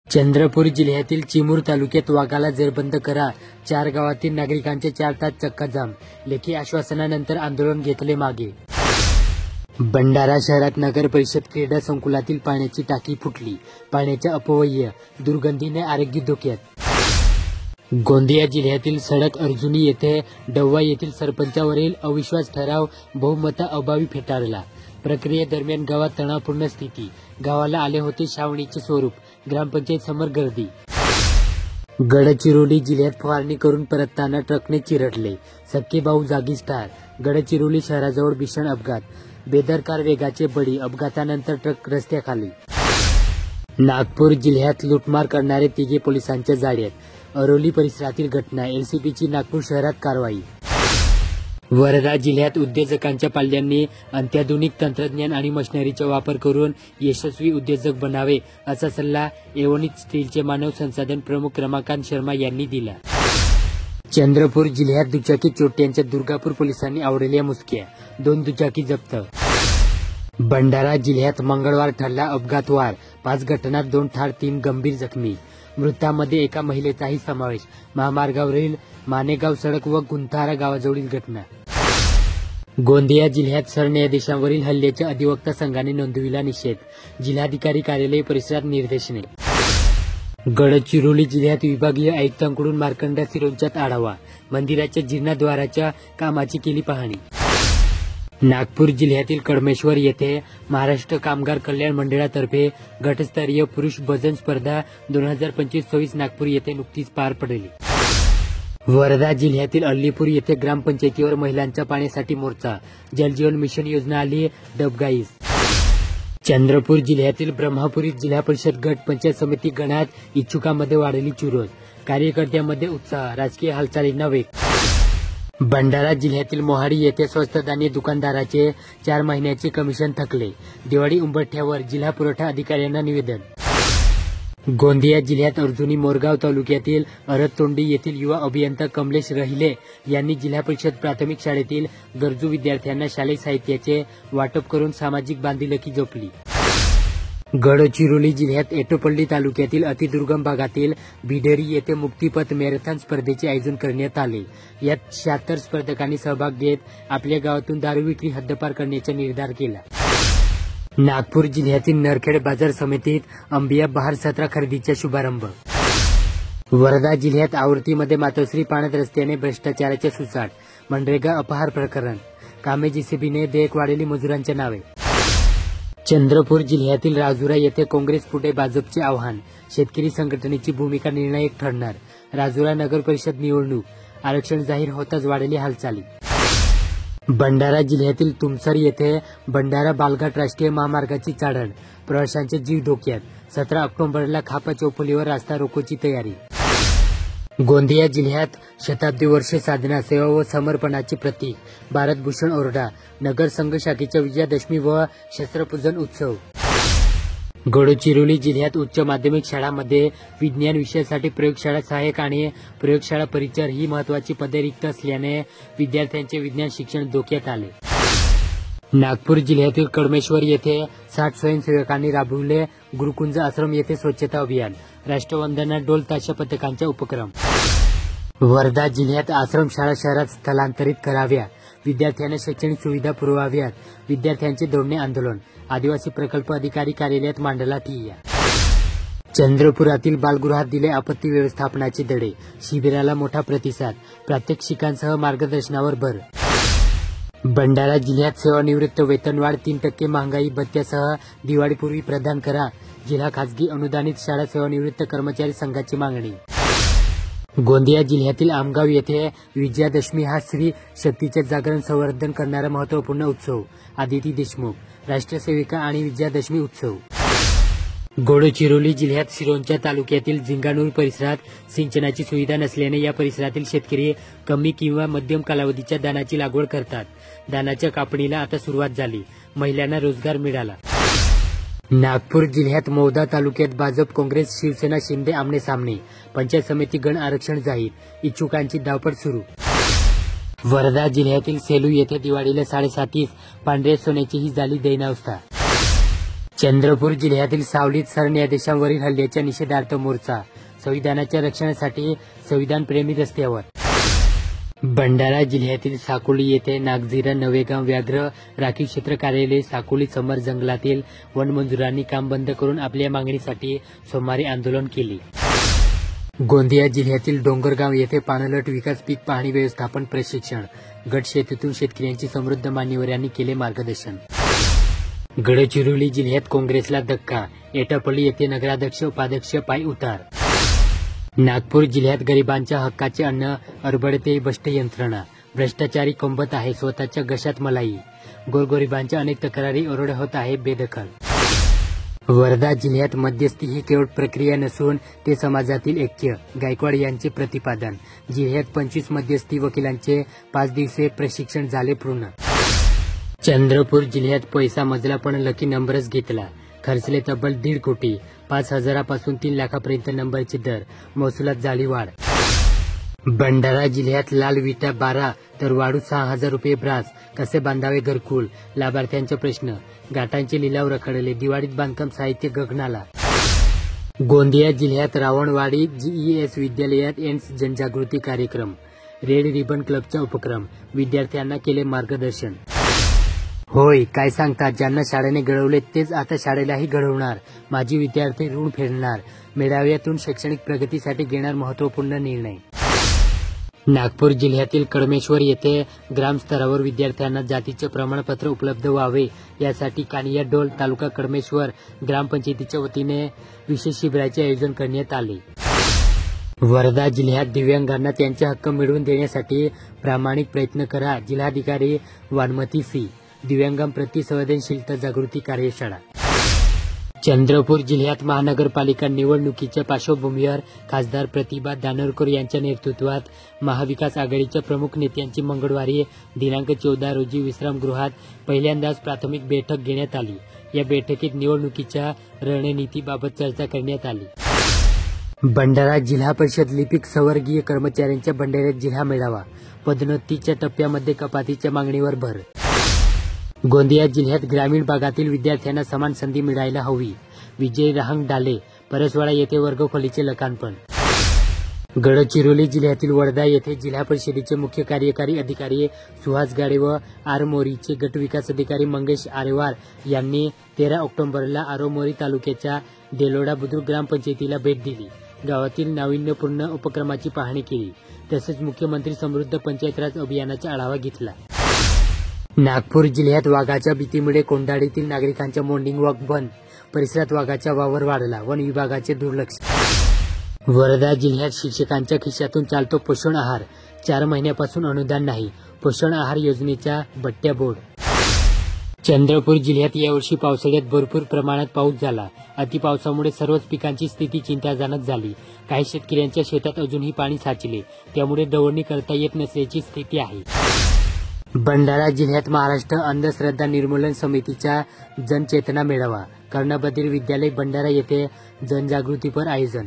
चंद्रपूर जिल्ह्यातील चिमूर तालुक्यात वाघाला जेरबंद करा, 4 गावातील नागरिकांचे 4 तास चक्काजाम, लेखी आश्वासनानंतर आंदोलन घेतले मागे. भंडारा शहरात नगर परिषद क्रीडा संकुलातील पाण्याची टाकी फुटली, पाण्याचा अपव्यय, दुर्गंधीने आरोग्य धोक्यात. गोंदिया जिल्ह्यातील सडक अर्जुनी येथे डव्वा येथील सरपंचावरील अविश्वास ठराव बहुमताअभावी फेटाळला. प्रक्रियेदरम्यान गावात तणावपूर्ण स्थिती, गावाला आले होते छावणीचे स्वरूप, ग्रामपंचायत समोर गर्दी. गडचिरोली जिल्ह्यात फवारणी करून परतताना ट्रकने चिरडले, सख्खे भाऊ जागीच ठार. गडचिरोली शहराजवळ भीषण अपघात, बेदरकार वेगाचे बळी, अपघातानंतर ट्रक रस्त्याखाली. नागपूर जिल्ह्यात लूटमार करणारे 3 पोलिसांच्या जाळ्यात, अरोली परिसरातील घटना, एलसीबीची नागपूर शहरात कारवाई. वर्धा जिल्ह्यात उद्योजकांच्या पाल्यांनी अत्याधुनिक तंत्रज्ञान आणि मशिनरीचा वापर करून यशस्वी उद्योजक बनावे, असा सल्ला एव्होनिक्स स्टीलचे मानव संसाधन प्रमुख रमाकांत शर्मा यांनी दिला. चंद्रपूर जिल्ह्यात दुचाकी चोरट्यांच्या दुर्गापूर पोलिसांनी आवळल्या मुसक्या, 2 दुचाकी जप्त. भंडारा जिल्ह्यात मंगळवार ठरला अपघातवार, 5 घटनात 2 ठार, 3 गंभीर जखमी. मृतांमध्ये एका महिलेचाही समावेश. महामार्गावरील मानेगाव सडक व गुंथारा गावाजवळील घटना. गोंदिया जिल्ह्यात सरन्यायाधीशांवरील हल्ल्याच्या अधिवक्ता संघाने नोंदविला निषेध, जिल्हाधिकारी कार्यालय परिसरात निदर्शने. गडचिरोली जिल्ह्यात विभागीय आयुक्तांकडून मार्कंडा सिरोंचात आढावा, मंदिराच्या जीर्णोद्धाराच्या कामाची केली पाहणी. नागपूर जिल्ह्यातील कडमेश्वर येथे महाराष्ट्र कामगार कल्याण मंडळातर्फे गटस्तरीय पुरुष भजन स्पर्धा 2025-26 नागपूर येथे नुकतीच पार पडली. वर्धा जिल्ह्यातील अल्लीपूर येथे ग्रामपंचायतीवर महिलांच्या पाण्यासाठी मोर्चा, जलजीवन मिशन योजना आली डबघाईस. चंद्रपूर जिल्ह्यातील ब्रह्मपुरी जिल्हा परिषद गट पंचायत समिती गणात इच्छुकांमध्ये वाढली चुरस, कार्यकर्त्यांमध्ये उत्साह, राजकीय हालचालींना वेग. भंडारा जिल्ह्यातील मोहाडी येथे स्वस्त धान्य दुकानदाराचे 4 महिन्याचे कमिशन थकले, दिवाळी उंबरठ्यावर जिल्हा पुरवठा अधिकाऱ्यांना निवेदन. गोंदिया जिल्ह्यात अर्जुनी मोरगाव तालुक्यातील अरततोंडी येथील युवा अभियंता कमलेश रहिले यांनी जिल्हा परिषद प्राथमिक शाळेतील गरजू विद्यार्थ्यांना शालेय साहित्याचे वाटप करून सामाजिक बांधिलकी जपली. गडचिरोली जिल्ह्यात एटोपल्ली तालुक्यातील अतिदुर्गम भागातील बिडरी येथे मुक्तिपथ मॅरेथॉन स्पर्धेचे आयोजन करण्यात आले. यात 76 स्पर्धकांनी सहभाग घेत आपल्या गावातून दारू विक्री हद्दपार करण्याचा निर्धार केला. नागपूर जिल्ह्यातील नरखेड बाजार समितीत अंबिया बहार सत्रा खरेदीचा शुभारंभ. वर्धा जिल्ह्यात आवर्तीमध्ये मातोश्री पाण्यात रस्त्याने भ्रष्टाचाराचे सुसाट, मनरेगा अपहार प्रकरण, कामे जेसीबीने देयक वाढली मजुरांच्या नावे. चंद्रपूर जिल्ह्यातील राजुरा येथे काँग्रेस पुढे भाजपचे आव्हान, शेतकरी संघटनेची भूमिका निर्णायक ठरणार. राजुरा नगर परिषद निवडणूक, आरक्षण जाहीर होताच वाढली हालचाली. भंडारा जिल्ह्यातील तुमसर येथे भंडारा बालघाट राष्ट्रीय महामार्गाची चाळण, प्रवाशांचे जीव धोक्यात. 17 ऑक्टोबरला खापा चौफुलीवर रास्ता रोकोची तयारी. गोंदिया जिल्ह्यात शताब्दी वर्षे साधना, सेवा व समर्पणाचे प्रतीक, भारत भूषण ओरडा, नगर संघ शाखेच्या विजयादशमी व शस्त्रपूजन उत्सव. गडचिरोली जिल्ह्यात उच्च माध्यमिक शाळांमध्ये विज्ञान विषयासाठी प्रयोगशाळा सहाय्यक आणि प्रयोगशाळा परिचर ही महत्त्वाची पदे रिक्त असल्याने विद्यार्थ्यांचे विज्ञान शिक्षण धोक्यात आले. नागपूर जिल्ह्यातील कडमेश्वर येथे 60 स्वयंसेवकांनी राबविले गुरुकुंज आश्रम येथे स्वच्छता अभियान, राष्ट्रवंदना डोल ताशा पथकांचा उपक्रम. वर्धा जिल्ह्यात आश्रमशाळा शहरात स्थलांतरित कराव्या, विद्यार्थ्यांना शैक्षणिक सुविधा पुरवाव्यात, विद्यार्थ्यांचे धोरणे आंदोलन, आदिवासी प्रकल्प अधिकारी कार्यालयात मांडला ठिय्या. चंद्रपुरातील बालगृहात दिले आपत्ती व्यवस्थापनाचे धडे, शिबिराला मोठा प्रतिसाद, प्रात्यक्षिकांसह मार्गदर्शनावर भर. भंडारा जिल्ह्यात सेवानिवृत्त वेतनवाढ, 3% महागाई भत्त्यासह दिवाळीपूर्वी प्रदान करा, जिल्हा खासगी अनुदानित शाळा सेवानिवृत्त कर्मचारी संघाची मागणी. गोंदिया जिल्ह्यातील आमगाव येथे विजयादशमी हा स्त्री शक्तीचे जागरण संवर्धन करणारा महत्त्वपूर्ण उत्सव, आदिती देशमुख, राष्ट्रसेविका आणि विजयादशमी उत्सव. गडचिरोली जिल्ह्यात सिरोंचा तालुक्यातील झिंगानूर परिसरात सिंचनाची सुविधा नसल्याने या परिसरातील शेतकरी कमी किंवा मध्यम कालावधीच्या धानाची लागवड करतात. धानाच्या कापणीला आता सुरुवात झाली, महिलांना रोजगार मिळाला. नागपूर जिल्ह्यात मौदा तालुक्यात भाजप काँग्रेस शिवसेना शिंदे आमने सामने, पंचायत समिती गण आरक्षण जाहीर, इच्छुकांची धावपळ सुरू. वर्धा जिल्ह्यातील सेलू येथे दिवाळीला 7.5 पांढऱ्या सोन्याची ही झाली दैनावस्था. चंद्रपूर जिल्ह्यातील सावलीत सरन्यायाधीशांवरील हल्ल्याच्या निषेधार्थ मोर्चा. संविधानाच्या रक्षणासाठी संविधानप्रेमी रस्त्यावर. भंडारा जिल्ह्यातील साकोली येथे नागझिरा नवेगाव व्याघ्र राखीव क्षेत्र कार्यालय साकोली समर जंगलातील वनमजुरांनी काम बंद करून आपल्या मागणीसाठी सोमवारी आंदोलन केले. गोंदिया जिल्ह्यातील डोंगरगाव येथे पाणलोट विकास पीक पाहणी व्यवस्थापन प्रशिक्षण. गट शेतीतून शेतकऱ्यांची समृद्ध मान्यवरांनी केले मार्गदर्शन. गडचिरोली जिल्ह्यात काँग्रेसला धक्का. एटापल्ली येथे नगराध्यक्ष उपाध्यक्ष पाय उतार. नागपूर जिल्ह्यात गरिबांच्या हक्काचे अन्न अडबडते भ्रष्ट यंत्रणा. भ्रष्टाचारी कोंबत आहे स्वतःच्या घशात मलाई. गोरगरिबांच्या अनेक तक्रारी ओरड होत आहे बेदखल. वर्धा जिल्ह्यात मध्यस्थी ही केवळ प्रक्रिया नसून ते समाजातील ऐक्य. गायकवाड यांचे प्रतिपादन. जिल्ह्यात 25 मध्यस्थी वकिलांचे 5 दिवसीय प्रशिक्षण झाले पूर्ण. चंद्रपूर जिल्ह्यात पैसा मजला पण लकी नंबरच घेतला. खर्चले तब्बल 1.5 कोटी. 5,000पासून 3 लाखापर्यंत नंबरचे दर. महसुलात झाली वाढ. भंडारा जिल्ह्यात लाल विटा 12 तर वाढू 6,000 रुपये ब्रास. कसे बांधावे घरकुल? लाभार्थ्यांचे प्रश्न. घाटांचे लिलाव रखडले. दिवाळीत बांधकाम साहित्य गगनाला. गोंदिया जिल्ह्यात रावणवाडी GES विद्यालयात एड्स जनजागृती कार्यक्रम. रेड रिबन क्लबचा उपक्रम. विद्यार्थ्यांना केले मार्गदर्शन. होय, काय सांगतात? ज्यांना शाळेने घडवले तेच आता शाळेलाही घडवणार. माजी विद्यार्थी ऋण फेडणार. मेळाव्यातून शैक्षणिक प्रगतीसाठी घेणार महत्त्वपूर्ण निर्णय. नागपूर जिल्ह्यातील कडमेश्वर येथे ग्रामस्तरावर विद्यार्थ्यांना जातीचे प्रमाणपत्र उपलब्ध व्हावे यासाठी कानियाडोल तालुका कडमेश्वर ग्रामपंचायतीच्या वतीने विशेष शिबिराचे आयोजन करण्यात आले. वर्धा जिल्ह्यात दिव्यांगांना त्यांचे हक्क मिळवून देण्यासाठी प्रामाणिक प्रयत्न करा. जिल्हाधिकारी वानमती सी. दिव्यांगांप्रती संवेदनशीलता जागृती कार्यशाळा. चंद्रपूर जिल्ह्यात महानगरपालिका निवडणुकीच्या पार्श्वभूमीवर खासदार प्रतिभा दानोरकर यांच्या नेतृत्वात महाविकास आघाडीच्या प्रमुख नेत्यांची मंगळवारी दिनांक 14 रोजी विश्रामगृहात पहिल्यांदाच प्राथमिक बैठक घेण्यात आली. या बैठकीत निवडणुकीच्या रणनीतीबाबत चर्चा करण्यात आली. भंडारा जिल्हा परिषद लिपिक संवर्गीय कर्मचाऱ्यांच्या भंडाऱ्यात जिल्हा मेळावा. पदोन्नतीच्या टप्प्यामध्ये कपातीच्या मागणीवर भर. गोंदिया जिल्ह्यात ग्रामीण भागातील विद्यार्थ्यांना समान संधी मिळायला हवी. विजय राहंगडाले. परसवाडा येथे वर्गखोलीचे लोकार्पण. गडचिरोली जिल्ह्यातील वर्धा येथे जिल्हा परिषदेचे मुख्य कार्यकारी अधिकारी सुहास गाडे व आरमोरीचे गट विकास अधिकारी मंगेश आरेवार यांनी 13 ऑक्टोबरला आरमोरी तालुक्याच्या देलोडा बुद्रुक ग्रामपंचायतीला भेट दिली. गावातील नाविन्यपूर्ण उपक्रमाची पाहणी केली. तसेच मुख्यमंत्री समृद्ध पंचायत अभियानाचा आढावा घेतला. नागपूर जिल्ह्यात वाघाच्या भीतीमुळे कोंढाळीतील नागरिकांचा मॉर्निंग वॉक बंद. परिसरात वाघाचा वावर वाढला. वन विभागाचे दुर्लक्ष. वर्धा जिल्ह्यात शिक्षकांच्या खिशातून चालतो पोषण आहार. 4 महिन्यापासून अनुदान नाही. पोषण आहार योजनेचा बट्ट्या बोर्ड. चंद्रपूर जिल्ह्यात यावर्षी पावसाळ्यात भरपूर प्रमाणात पाऊस झाला. अतिपावसामुळे सर्वच पिकांची स्थिती चिंताजनक झाली. काही शेतकऱ्यांच्या शेतात अजूनही पाणी साचले. त्यामुळे दवडणी करता येत नसल्याची स्थिती आहे. भंडारा जिल्ह्यात महाराष्ट्र अंधश्रद्धा निर्मूलन समितीचा जनचेतना मेळावा. कर्णबधिर विद्यालय भंडारा येथे जनजागृतीपर आयोजन.